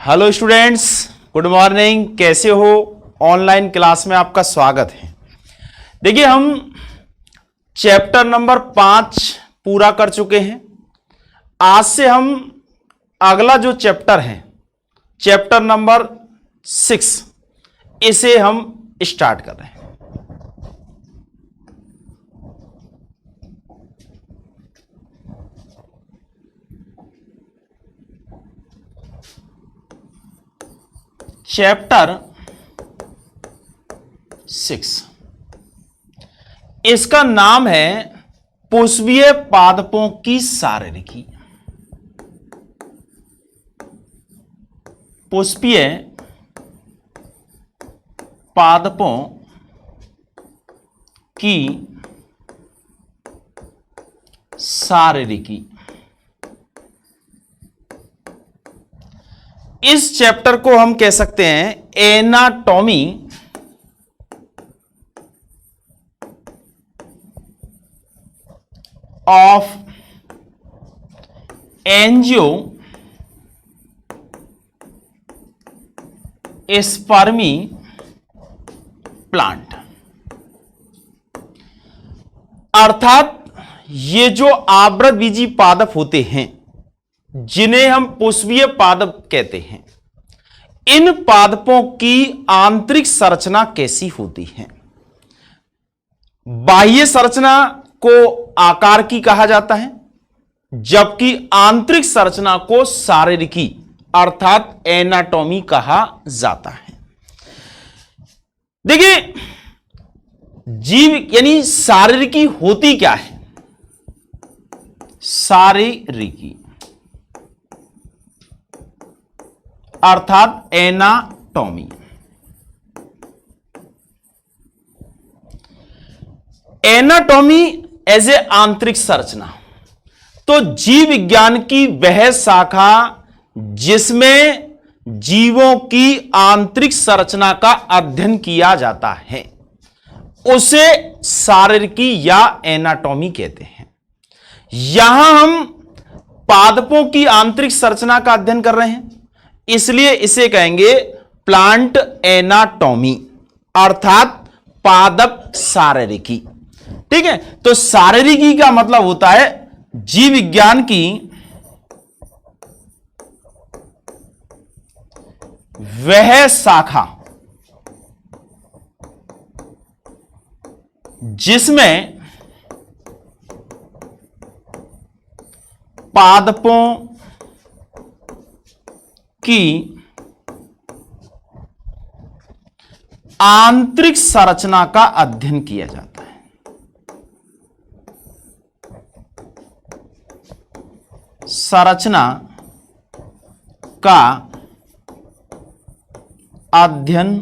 Hello students, good morning. कैसे हो? Online class में आपका स्वागत है। देखिए, हम चैप्टर नंबर 5 पूरा कर चुके हैं। आज से हम अगला जो चैप्टर है, चैप्टर नंबर 6, इसे हम स्टार्ट कर रहे हैं। चैप्टर 6, इसका नाम है पुष्पीय पादपों की शारीरिकी। पुष्पीय पादपों की शारीरिकी। इस चैप्टर को हम कह सकते हैं एनाटॉमी ऑफ एंजियो स्पर्मी प्लांट। अर्थात ये जो आवृतबीजी पादप होते हैं, जिन्हें हम पुष्पीय पादप कहते हैं, इन पादपों की आंतरिक संरचना कैसी होती है? बाह्य संरचना को आकार की कहा जाता है, जबकि आंतरिक संरचना को शारीरिकी अर्थात एनाटॉमी कहा जाता है। देखिए, जीव यानी शारीरिकी होती क्या है? शारीरिकी अर्थात एनाटॉमी। एनाटॉमी एज ए आंतरिक संरचना, तो जीव विज्ञान की वह शाखा जिसमें जीवों की आंतरिक संरचना का अध्ययन किया जाता है, उसे शारीरिकी या एनाटॉमी कहते हैं। यहां हम पादपों की आंतरिक संरचना का अध्ययन कर रहे हैं, इसलिए इसे कहेंगे प्लांट एनाटॉमी अर्थात पादप शारीरिकी। ठीक है, तो शारीरिकी का मतलब होता है जीव विज्ञान की वह शाखा जिसमें पादपों की आंतरिक संरचना का अध्ययन किया जाता है। संरचना का अध्ययन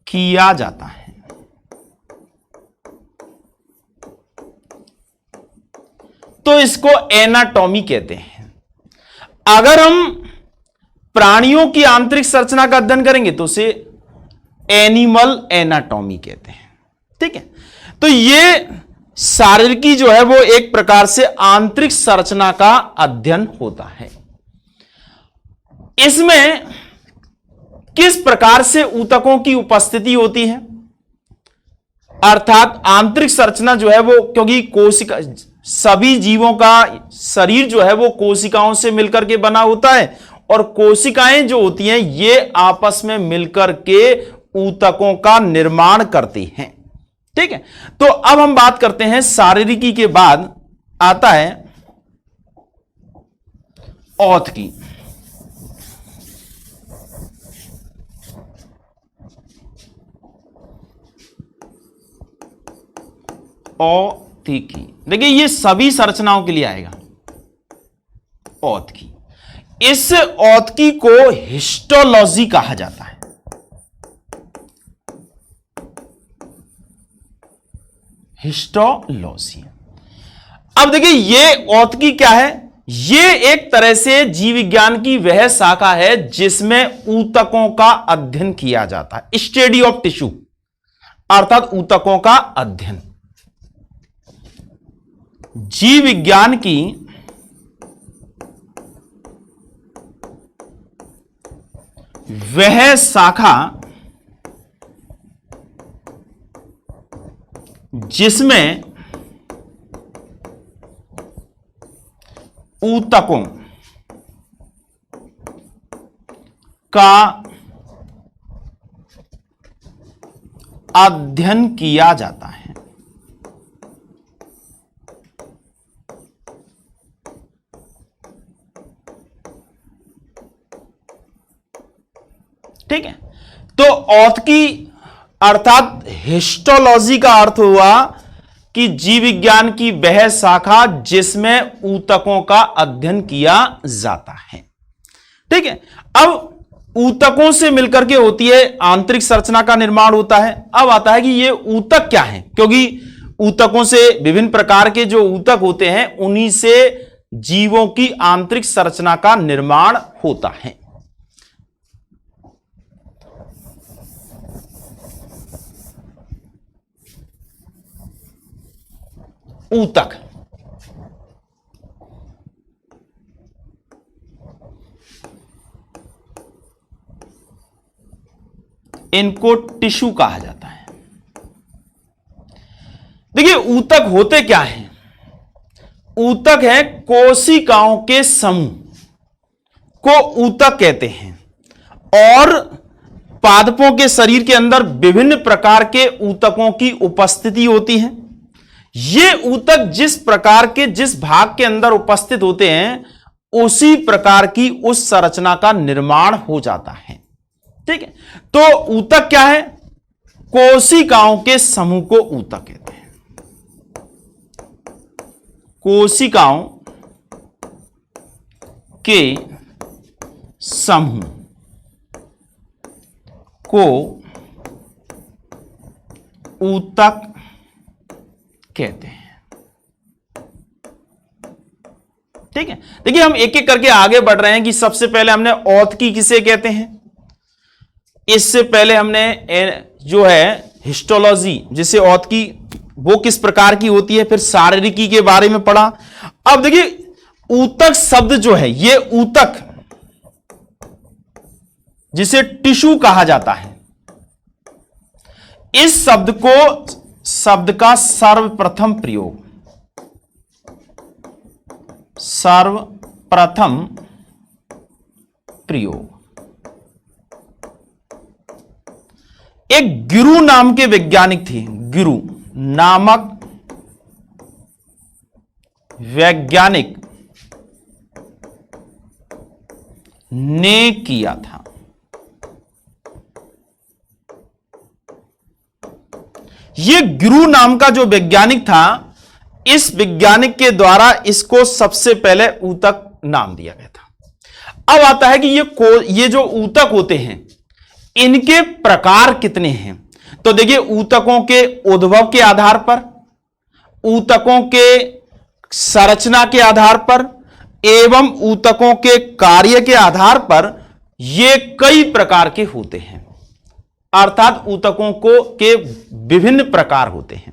किया जाता है। तो इसको एनाटॉमी कहते हैं। अगर हम प्राणियों की आंतरिक संरचना का अध्ययन करेंगे तो उसे एनिमल एनाटॉमी कहते हैं। ठीक है, तो ये शारीरिकी जो है वो एक प्रकार से आंतरिक संरचना का अध्ययन होता है। इसमें किस प्रकार से ऊतकों की उपस्थिति होती है, अर्थात आंतरिक संरचना जो है वो, क्योंकि कोशिका, सभी जीवों का शरीर जो है वो कोशिकाओं से मिलकर के बना होता है, और कोशिकाएं जो होती हैं ये आपस में मिलकर के ऊतकों का निर्माण करती हैं। ठीक है, तो अब हम बात करते हैं शारीरिकी के बाद आता है औत की। औतिकी, देखिए ये सभी संरचनाओं के लिए आएगा। औतकी, इस औतकी को हिस्टोलॉजी कहा जाता है। हिस्टोलॉजी। अब देखिए ये औतकी क्या है? ये एक तरह से जीव विज्ञान की वह शाखा है जिसमें ऊतकों का अध्ययन किया जाता है। स्टडी ऑफ टिश्यू अर्थात ऊतकों का अध्ययन। जीव विज्ञान की वह शाखा जिसमें ऊतकों का अध्ययन किया जाता है। ठीक है, तो औतकी अर्थात हिस्टोलॉजी का अर्थ हुआ कि जीव विज्ञान की वह शाखा जिसमें ऊतकों का अध्ययन किया जाता है। ठीक है, अब ऊतकों से मिलकर के होती है आंतरिक संरचना का निर्माण होता है। अब आता है कि ये ऊतक क्या है, क्योंकि ऊतकों से विभिन्न प्रकार के जो ऊतक होते हैं उन्हीं से जीवों की आंतरिक संरचना का निर्माण होता है। ऊतक इनको टिश्यू कहा जाता है। देखिए ऊतक होते क्या हैं? ऊतक है कोशिकाओं के समूह को ऊतक कहते हैं, और पादपों के शरीर के अंदर विभिन्न प्रकार के ऊतकों की उपस्थिति होती है। ये ऊतक जिस प्रकार के जिस भाग के अंदर उपस्थित होते हैं उसी प्रकार की उस संरचना का निर्माण हो जाता है। ठीक है, तो ऊतक क्या है? कोशिकाओं के समूह को ऊतक कहते हैं। कोशिकाओं के समूह को ऊतक कहते हैं। ठीक है, देखिए हम एक एक करके आगे बढ़ रहे हैं कि सबसे पहले हमने औतकी किसे कहते हैं, इससे पहले हमने जो है हिस्टोलॉजी जिसे औतकी वो किस प्रकार की होती है, फिर शारीरिकी के बारे में पढ़ा। अब देखिए ऊतक शब्द जो है, ये ऊतक जिसे टिश्यू कहा जाता है, इस शब्द का सर्वप्रथम प्रयोग एक गिरु नाम के वैज्ञानिक थे। गिरु नामक वैज्ञानिक ने किया था। यह गिरु नाम का जो वैज्ञानिक था, इस वैज्ञानिक के द्वारा इसको सबसे पहले ऊतक नाम दिया गया था। अब आता है कि ये जो ऊतक होते हैं इनके प्रकार कितने हैं। तो देखिए ऊतकों के उद्भव के आधार पर, ऊतकों के संरचना के आधार पर एवं ऊतकों के कार्य के आधार पर ये कई प्रकार के होते हैं। अर्थात ऊतकों के विभिन्न प्रकार होते हैं।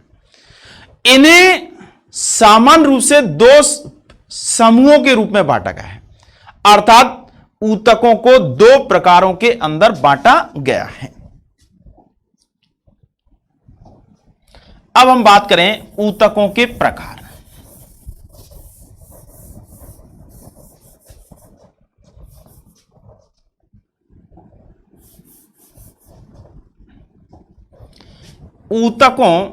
इन्हें सामान्य रूप से दो समूहों के रूप में बांटा गया है, अर्थात ऊतकों को दो प्रकारों के अंदर बांटा गया है। अब हम बात करें ऊतकों के प्रकार। ऊतकों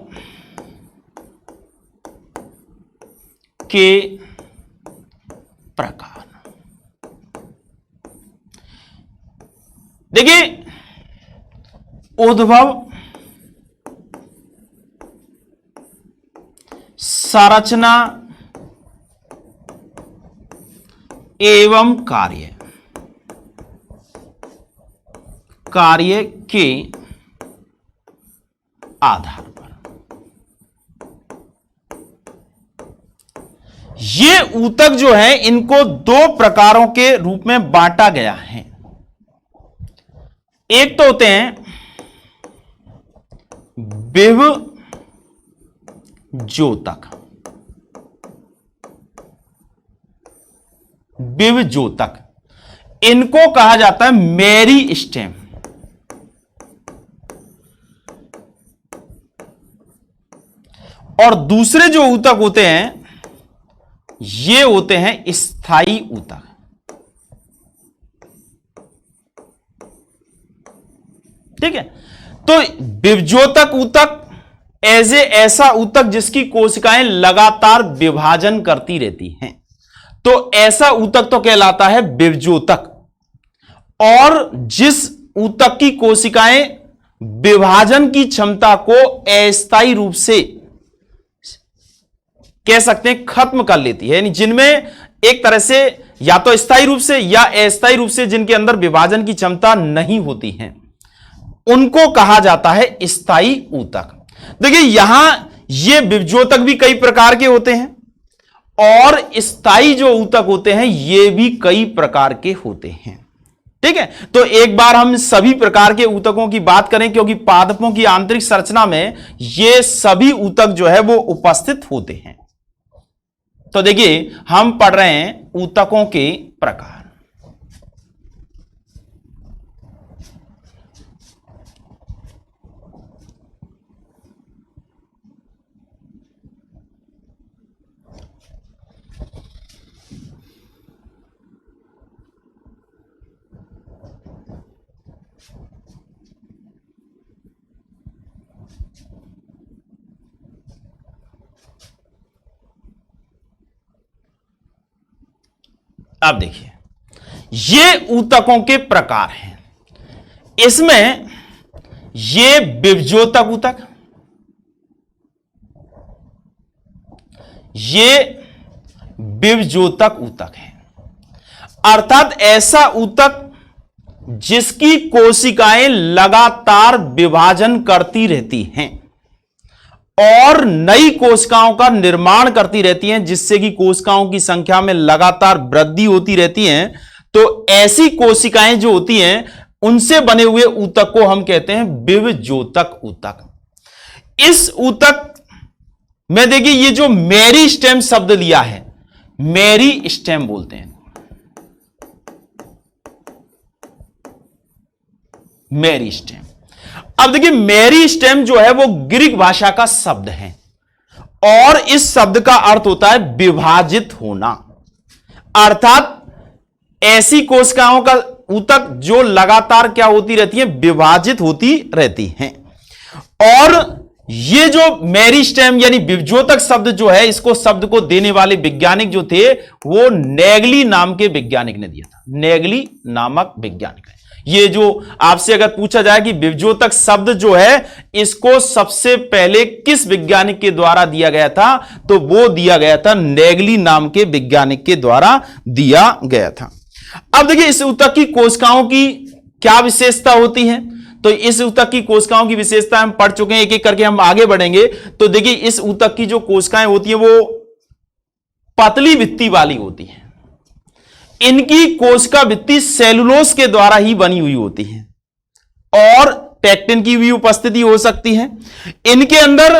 के प्रकार देखिए, उद्भव, संरचना एवं कार्य के आधार पर ये ऊतक जो है इनको दो प्रकारों के रूप में बांटा गया है। एक तो होते हैं विभजोतक। इनको कहा जाता है मेरी स्टेम। और दूसरे जो ऊतक होते हैं ये होते हैं स्थायी ऊतक। ठीक है, तो विभजोतक ऊतक ऐसा ऊतक जिसकी कोशिकाएं लगातार विभाजन करती रहती हैं, तो ऐसा ऊतक तो कहलाता है विभजोतक। और जिस ऊतक की कोशिकाएं विभाजन की क्षमता को अस्थायी रूप से कह सकते हैं खत्म कर लेती है, यानी जिनमें एक तरह से या तो स्थायी रूप से या अस्थायी रूप से जिनके अंदर विभाजन की क्षमता नहीं होती है, उनको कहा जाता है स्थायी ऊतक। देखिए यहां ये विभजोतक भी कई प्रकार के होते हैं और स्थायी जो ऊतक होते हैं ये भी कई प्रकार के होते हैं। ठीक है, तो एक बार हम सभी प्रकार के ऊतकों की बात करें, क्योंकि पादपों की आंतरिक संरचना में ये सभी ऊतक जो है वो उपस्थित होते हैं। तो देखिए हम पढ़ रहे हैं ऊतकों के प्रकार। अब देखिए ये ऊतकों के प्रकार हैं। इसमें ये विभजोतक ऊतक, ये विभजोतक ऊतक है, अर्थात ऐसा ऊतक जिसकी कोशिकाएं लगातार विभाजन करती रहती हैं और नई कोशिकाओं का निर्माण करती रहती हैं, जिससे कि कोशिकाओं की संख्या में लगातार वृद्धि होती रहती है। तो ऐसी कोशिकाएं जो होती हैं उनसे बने हुए ऊतक को हम कहते हैं विभजोतक ऊतक। इस ऊतक में देखिए ये जो मेरिस्टेम शब्द लिया है, मेरिस्टेम बोलते हैं, मेरिस्टेम। अब देखिए मेरिस्टेम जो है वो ग्रीक भाषा का शब्द है और इस शब्द का अर्थ होता है विभाजित होना, अर्थात ऐसी कोशिकाओं का ऊतक जो लगातार क्या होती रहती है, विभाजित होती रहती हैं। और ये जो मेरिस्टेम यानी विभजोतक शब्द जो है, इसको शब्द को देने वाले वैज्ञानिक जो थे वो नेगली नाम के वैज्ञानिक ने दिया था। नेगली नामक वैज्ञानिक है। ये जो आपसे अगर पूछा जाए कि विभजोतक शब्द जो है इसको सबसे पहले किस वैज्ञानिक के द्वारा दिया गया था, तो वो दिया गया था नेगली नाम के वैज्ञानिक के द्वारा दिया गया था। अब देखिए इस ऊतक की कोशिकाओं की क्या विशेषता होती है, तो इस ऊतक की कोशिकाओं की विशेषता हम पढ़ चुके हैं, एक एक करके हम आगे बढ़ेंगे। तो देखिए इस ऊतक की जो कोशिकाएं होती है वो पतली भित्ति वाली होती है। इनकी कोशिका भित्ति सेलुलोज के द्वारा ही बनी हुई होती है और पैक्टिन की भी उपस्थिति हो सकती है। इनके अंदर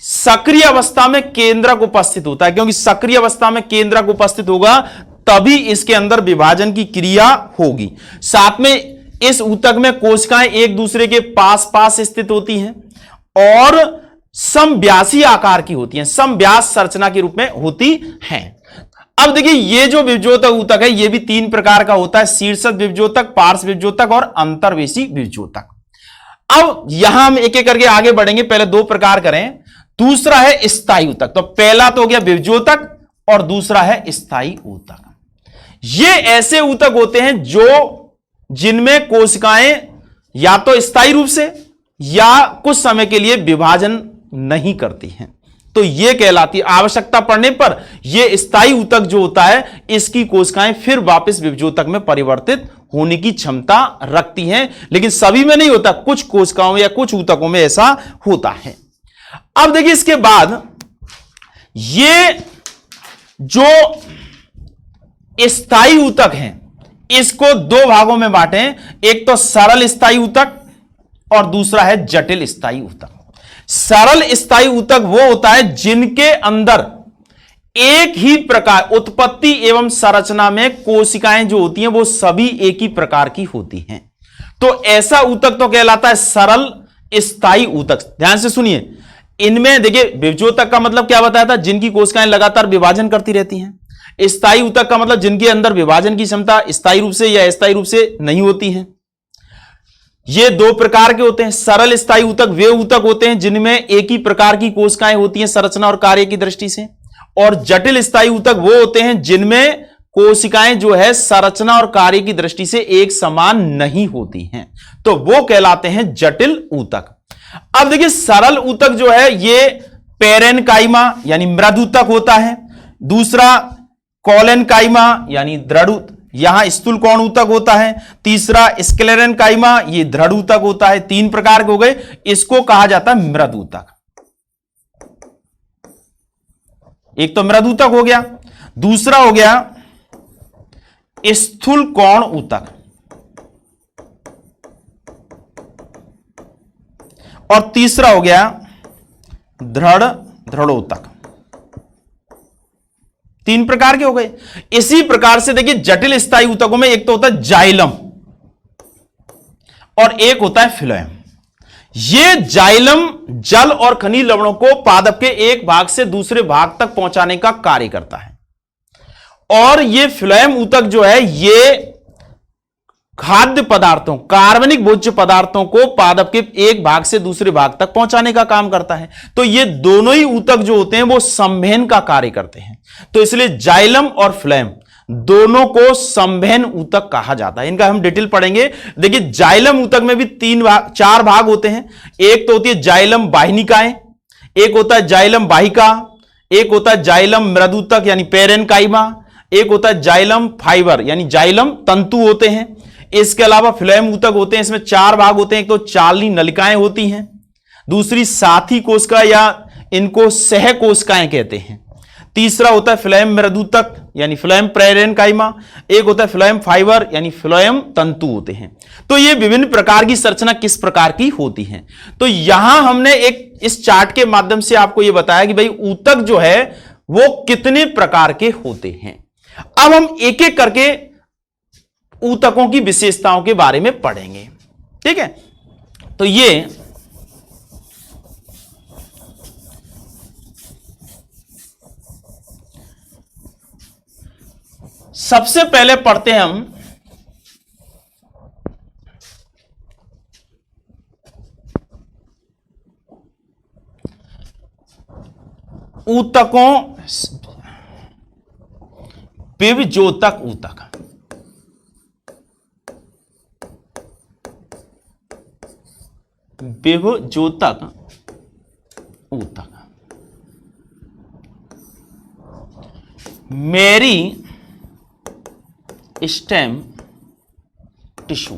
सक्रिय अवस्था में केंद्रक उपस्थित होता है, क्योंकि सक्रिय अवस्था में केंद्रक उपस्थित होगा तभी इसके अंदर विभाजन की क्रिया होगी। साथ में इस ऊतक में कोशिकाएं एक दूसरे के पास पास स्थित होती हैं और समव्यासी आकार की होती हैं, समव्यास संरचना के रूप में होती हैं। अब देखिए ये जो विभजोतक ऊतक है ये भी तीन प्रकार का होता है, शीर्षक विभजोतक, पार्श्व विभजोतक और अंतर्वेशी विभजोतक। अब यहां हम एक एक करके आगे बढ़ेंगे, पहले दो प्रकार करें। दूसरा है स्थायी ऊतक। तो पहला तो हो गया विभजोतक और दूसरा है स्थायी ऊतक। ये ऐसे ऊतक होते हैं जिनमें कोशिकाएं या तो स्थायी रूप से या कुछ समय के लिए विभाजन नहीं करती हैं, तो यह कहलाती है। आवश्यकता पड़ने पर यह स्थायी ऊतक जो होता है इसकी कोशिकाएं फिर वापस विभजोतक में परिवर्तित होने की क्षमता रखती हैं, लेकिन सभी में नहीं होता, कुछ कोशिकाओं में या कुछ ऊतकों में ऐसा होता है। अब देखिए इसके बाद ये जो स्थायी ऊतक हैं इसको दो भागों में बांटें, एक तो सरल स्थायी ऊतक और दूसरा है जटिल स्थायी ऊतक। सरल स्थायी ऊतक वो होता है जिनके अंदर एक ही प्रकार उत्पत्ति एवं संरचना में कोशिकाएं जो होती हैं वो सभी एक ही प्रकार की होती हैं। तो ऐसा ऊतक तो कहलाता है सरल स्थायी ऊतक। ध्यान से सुनिए, इनमें देखिए विभजोतक का मतलब क्या बताया था, जिनकी कोशिकाएं लगातार विभाजन करती रहती हैं। स्थायी ऊतक का मतलब जिनके अंदर विभाजन की क्षमता स्थायी रूप से या अस्थायी रूप से नहीं होती है। ये दो प्रकार के होते हैं। सरल स्थायी ऊतक वे ऊतक होते हैं जिनमें एक ही प्रकार की कोशिकाएं होती हैं संरचना और कार्य की दृष्टि से, और जटिल स्थायी ऊतक वो होते हैं जिनमें कोशिकाएं जो है संरचना और कार्य की दृष्टि से एक समान नहीं होती हैं, तो वो कहलाते हैं जटिल ऊतक। अब देखिए सरल ऊतक जो है ये पेरेनकाइमा यानी मृद ऊतक होता है, दूसरा कोलेनकाइमा यानी दृढ़, यहां स्थूल कोण ऊतक होता है, तीसरा स्क्लेरेनकाइमा ये दृढ़ ऊतक होता है। तीन प्रकार के हो गए, इसको कहा जाता है मृद ऊतक। एक तो मृद ऊतक हो गया, दूसरा हो गया स्थूल कोण ऊतक, और तीसरा हो गया दृढ़ ऊतक। तीन प्रकार के हो गए। इसी प्रकार से देखिए जटिल स्थायी ऊतकों में एक तो होता है जाइलम और एक होता है फ्लोएम। ये जाइलम जल और खनिज लवणों को पादप के एक भाग से दूसरे भाग तक पहुंचाने का कार्य करता है, और ये फ्लोएम ऊतक जो है ये खाद्य पदार्थों कार्बनिक भोज्य पदार्थों को पादप के एक भाग से दूसरे भाग तक पहुंचाने का काम करता है। तो ये दोनों ही ऊतक जो होते हैं वो संवहन का कार्य करते हैं, तो इसलिए जाइलम और फ्लोएम दोनों को संवहन ऊतक कहा जाता है। इनका हम डिटेल पढ़ेंगे। देखिए जाइलम ऊतक में भी चार भाग होते हैं। एक तो होती है जाइलम वाहिनिकाएं, एक होता है जाइलम वाहिका, एक होता है जाइलम मृद ऊतक यानी पेरेनकाइमा, एक होता है जाइलम फाइबर यानी जाइलम तंतु होते हैं। इसके अलावा फ्लोएम ऊतक होते हैं, इसमें चार भाग होते हैं। एक तो चालनी नलिकाएं होती हैं, दूसरी साथी कोशिका या इनको सह कोशिकाएं कहते हैं, तीसरा होता है फ्लोएम मृद ऊतक यानी फ्लोएम पेरेनकाइमा, एक होता है फ्लोएम फाइबर यानी फ्लोएम तंतु होते हैं। तो ये विभिन्न प्रकार की संरचना किस प्रकार की होती है। तो यहां हमने एक इस चार्ट के माध्यम से आपको यह बताया कि भाई ऊतक जो है वो कितने प्रकार के होते हैं। अब हम एक एक करके ऊतकों की विशेषताओं के बारे में पढ़ेंगे, ठीक है। तो ये सबसे पहले पढ़ते हैं हम ऊतकों विभजोतक ऊतक। विभजोतक ऊतक मेरी स्टेम टिश्यू।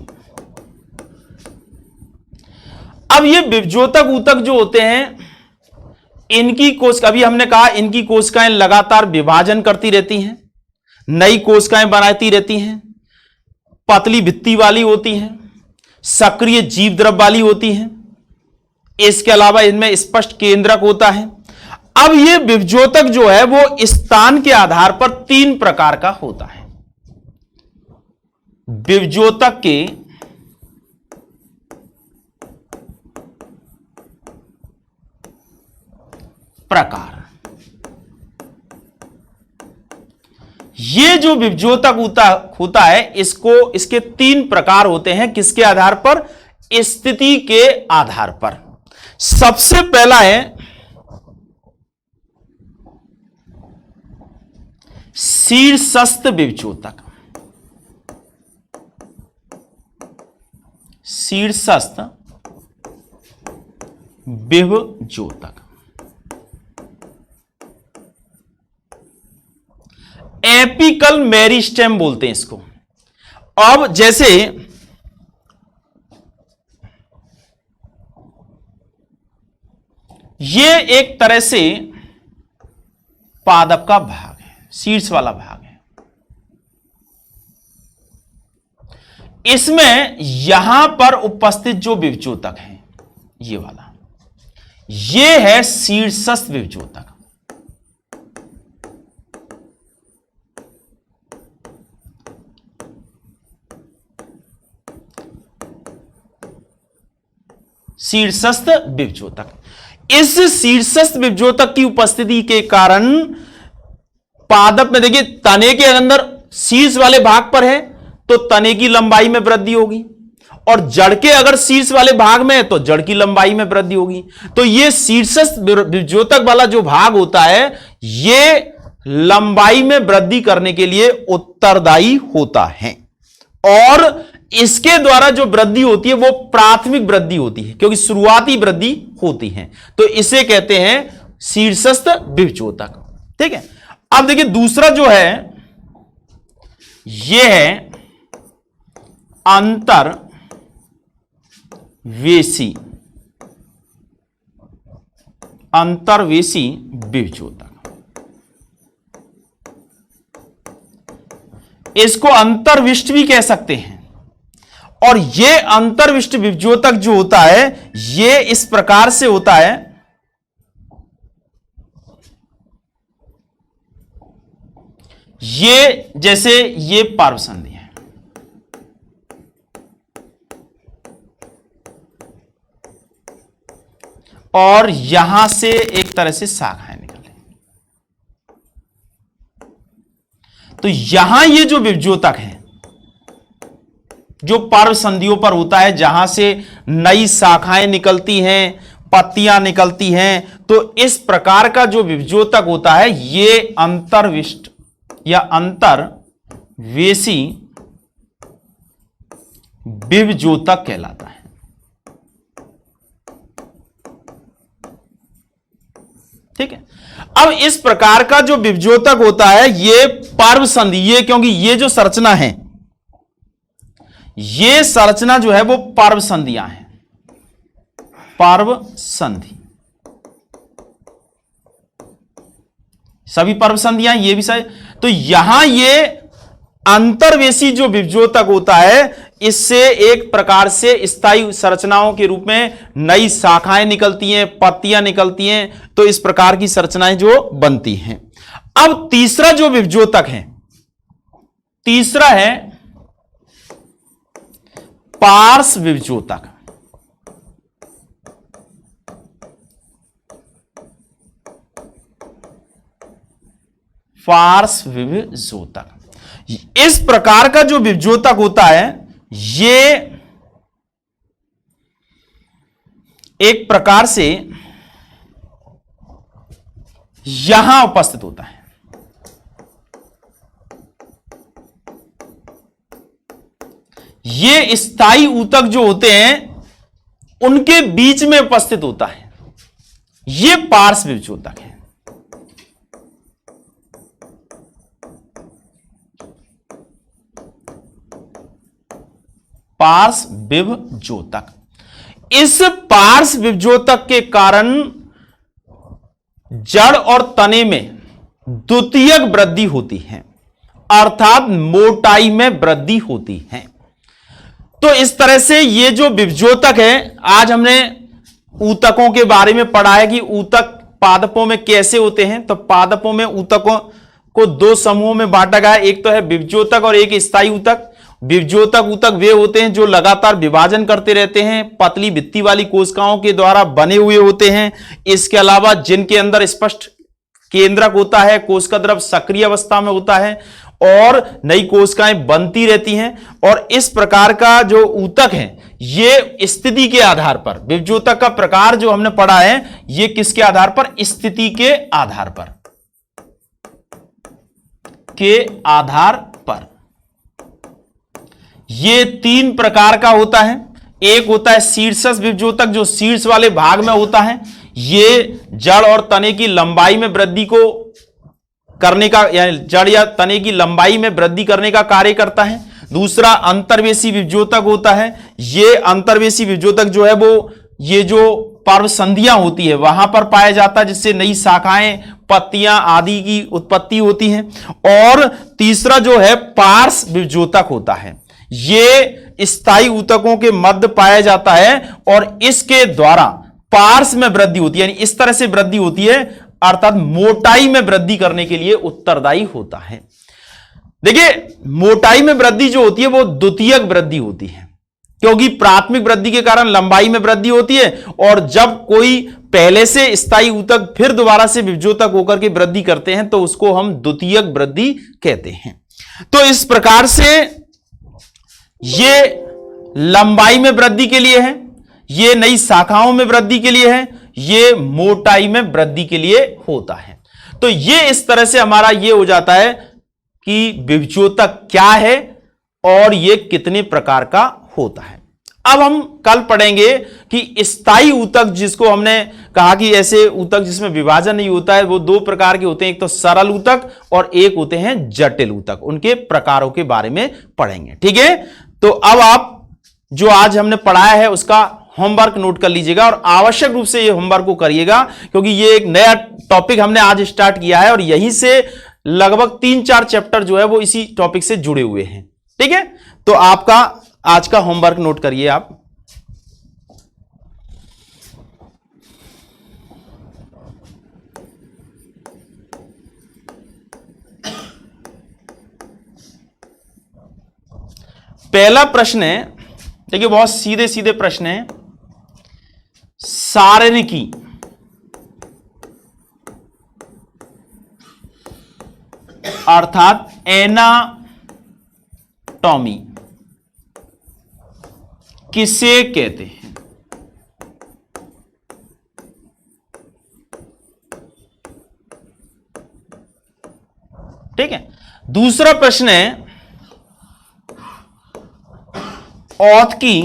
अब ये विभजोतक ऊतक जो होते हैं इनकी कोशिका, अभी हमने कहा इनकी कोशिकाएं लगातार विभाजन करती रहती हैं, नई कोशिकाएं बनाती रहती हैं, पतली भित्ति वाली होती हैं, सक्रिय जीव द्रव वाली होती हैं। इसके अलावा इनमें स्पष्ट केंद्रक होता है। अब ये विभजोतक जो है वो स्थान के आधार पर तीन प्रकार का होता है। विभजोतक के प्रकार, ये जो विभजोतक होता है इसके तीन प्रकार होते हैं। किसके आधार पर? स्थिति के आधार पर। सबसे पहला है शीर्षस्थ विभजोतक। शीर्षस्थ विभजोतक एपिकल मेरिस्टेम बोलते हैं इसको। अब जैसे ये एक तरह से पादप का भाग है, शीर्ष वाला भाग है। इसमें यहां पर उपस्थित जो विभजोतक है ये वाला, ये है शीर्षस्थ विभजोतक। शीर्षस्थ विभज्योतक। इस शीर्षस्थ विभज्योतक की उपस्थिति के कारण पादप में देखिए, तने के अंदर शीर्ष वाले भाग पर है तो तने की लंबाई में वृद्धि होगी, और जड़ के अगर शीर्ष वाले भाग में है तो जड़ की लंबाई में वृद्धि होगी। तो यह शीर्षस्थ विभज्योतक वाला जो भाग होता है यह लंबाई में वृद्धि करने के लिए उत्तरदायी होता है, और इसके द्वारा जो वृद्धि होती है वो प्राथमिक वृद्धि होती है, क्योंकि शुरुआती वृद्धि होती है। तो इसे कहते हैं शीर्षस्थ विभज्योतक। ठीक है। अब देखिए दूसरा जो है यह है अंतर्वेशी विभज्योतक। इसको अंतर्विष्ट भी कह सकते हैं। और यह अंतर्विष्ट विभज्योतक जो होता है यह इस प्रकार से होता है, ये जैसे ये पार्वसंधि है, और यहां से एक तरह से शाखाएं निकले। तो यहां ये जो विभज्योतक है जो पर्व संधियों पर होता है, जहां से नई शाखाएं निकलती हैं, पत्तियां निकलती हैं, तो इस प्रकार का जो विभज्योतक होता है ये अंतर्विष्ट या अंतर्वेशी विभज्योतक कहलाता है। ठीक है। अब इस प्रकार का जो विभज्योतक होता है ये पर्व संधि, ये क्योंकि ये जो संरचना है, ये संरचना जो है वो पर्व संधियां हैं, पर्व संधि, सभी पर्व संधियां ये भी सही। तो यहां ये अंतर्वेशी जो विभज्योतक होता है इससे एक प्रकार से स्थायी संरचनाओं के रूप में नई शाखाएं निकलती हैं, पत्तियां निकलती हैं, तो इस प्रकार की संरचनाएं जो बनती हैं। अब तीसरा जो विभज्योतक है, तीसरा है पार्श्व विभज्योतक। पार्श्व विभज्योतक, इस प्रकार का जो विभज्योतक होता है ये एक प्रकार से यहां उपस्थित होता है। ये स्थायी ऊतक जो होते हैं उनके बीच में उपस्थित होता है, ये पार्श्व विभज्योतक है। पार्श्व विभज्योतक, इस पार्श्व विभज्योतक के कारण जड़ और तने में द्वितीयक वृद्धि होती है, अर्थात मोटाई में वृद्धि होती है। तो इस तरह से ये जो विभज्योतक है, आज हमने ऊतकों के बारे में पढ़ा है कि ऊतक पादपों में कैसे होते हैं। तो पादपों में ऊतकों को दो समूहों में बांटा गया है, एक तो है विभज्योतक और एक स्थायी ऊतक। विभज्योतक ऊतक वे होते हैं जो लगातार विभाजन करते रहते हैं, पतली भित्ति वाली कोशिकाओं के द्वारा बने हुए होते हैं। इसके अलावा जिनके अंदर स्पष्ट केंद्रक होता है, कोशिका द्रव सक्रिय अवस्था में होता है और नई कोशिकाएं बनती रहती हैं। और इस प्रकार का जो ऊतक है ये स्थिति के आधार पर, विभज्योतक का प्रकार जो हमने पढ़ा है ये किसके आधार पर, स्थिति के आधार पर, ये तीन प्रकार का होता है। एक होता है शीर्षस्थ विभज्योतक जो शीर्ष वाले भाग में होता है, ये जड़ और तने की लंबाई में वृद्धि को करने का, या जड़ या तने की लंबाई में वृद्धि करने का कार्य करता है। दूसरा अंतर्वेशी विभज्योतक होता है, ये अंतर्वेशी विभज्योतक जो है वो ये जो पर्व संधियां होती है वहां पर पाया जाता है, जिससे नई शाखाएं, पत्तियां आदि की उत्पत्ति होती है। और तीसरा जो है पार्श्व विभज्योतक होता है, ये स्थायी ऊतकों के मध्य पाया जाता है और इसके द्वारा पार्श्व में वृद्धि होती है, यानी इस तरह से वृद्धि होती है, अर्थात मोटाई में वृद्धि करने के लिए उत्तरदायी होता है। देखिए मोटाई में वृद्धि जो होती है वो द्वितीयक वृद्धि होती है, क्योंकि प्राथमिक वृद्धि के कारण लंबाई में वृद्धि होती है, और जब कोई पहले से स्थायी ऊतक फिर दोबारा से विभजोतक होकर के वृद्धि करते हैं तो उसको हम द्वितीयक वृद्धि कहते हैं। तो इस प्रकार से ये लंबाई में वृद्धि के लिए है, ये नई शाखाओं में वृद्धि के लिए है, ये मोटाई में वृद्धि के लिए होता है। तो ये इस तरह से हमारा ये हो जाता है कि विभजोतक क्या है और ये कितने प्रकार का होता है। अब हम कल पढ़ेंगे कि स्थायी ऊतक, जिसको हमने कहा कि ऐसे ऊतक जिसमें विभाजन नहीं होता है, वो दो प्रकार के होते हैं, एक तो सरल ऊतक और एक होते हैं जटिल ऊतक। उनके प्रकारों के बारे में पढ़ेंगे, ठीक है। तो अब आप जो आज हमने पढ़ाया है उसका होमवर्क नोट कर लीजिएगा और आवश्यक रूप से ये होमवर्क को करिएगा, क्योंकि ये एक नया टॉपिक हमने आज स्टार्ट किया है और यहीं से लगभग 3-4 चैप्टर जो है वो इसी टॉपिक से जुड़े हुए हैं, ठीक है। तो आपका आज का होमवर्क नोट करिए आप। पहला प्रश्न है, देखिए बहुत सीधे सीधे प्रश्न है। सारणिकी अर्थात एनाटॉमी किसे कहते हैं? ठीक है। दूसरा प्रश्न है, औत की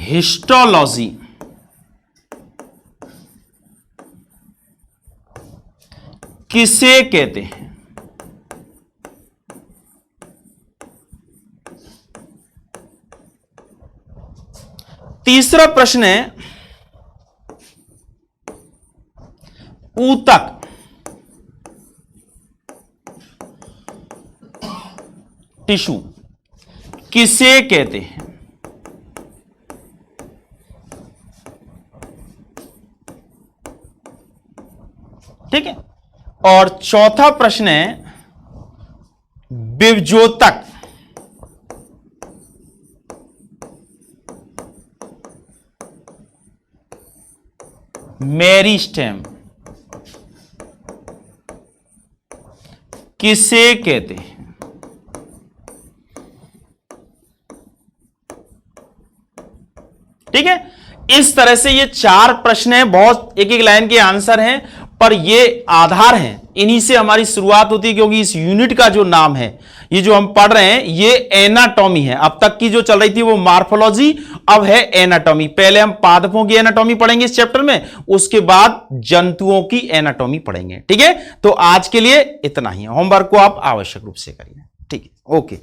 हिस्टोलॉजी किसे कहते हैं? तीसरा प्रश्न है, ऊतक टिश्यू किसे कहते हैं? ठीक है। और चौथा प्रश्न है, विभजोतक मेरिस्टेम किसे कहते हैं? ठीक है। इस तरह से ये 4 प्रश्न हैं, बहुत एक एक लाइन के आंसर हैं, पर ये आधार हैं, इन्हीं से हमारी शुरुआत होती है, क्योंकि इस यूनिट का जो नाम है, ये जो हम पढ़ रहे हैं, ये एनाटॉमी है। अब तक की जो चल रही थी वो मार्फोलॉजी, अब है एनाटॉमी। पहले हम पादपों की एनाटॉमी पढ़ेंगे इस चैप्टर में, उसके बाद जंतुओं की एनाटॉमी पढ़ेंगे, ठीक है। तो आज के लिए इतना ही है, होमवर्क को आप आवश्यक रूप से करिए, ठीक है। ओके।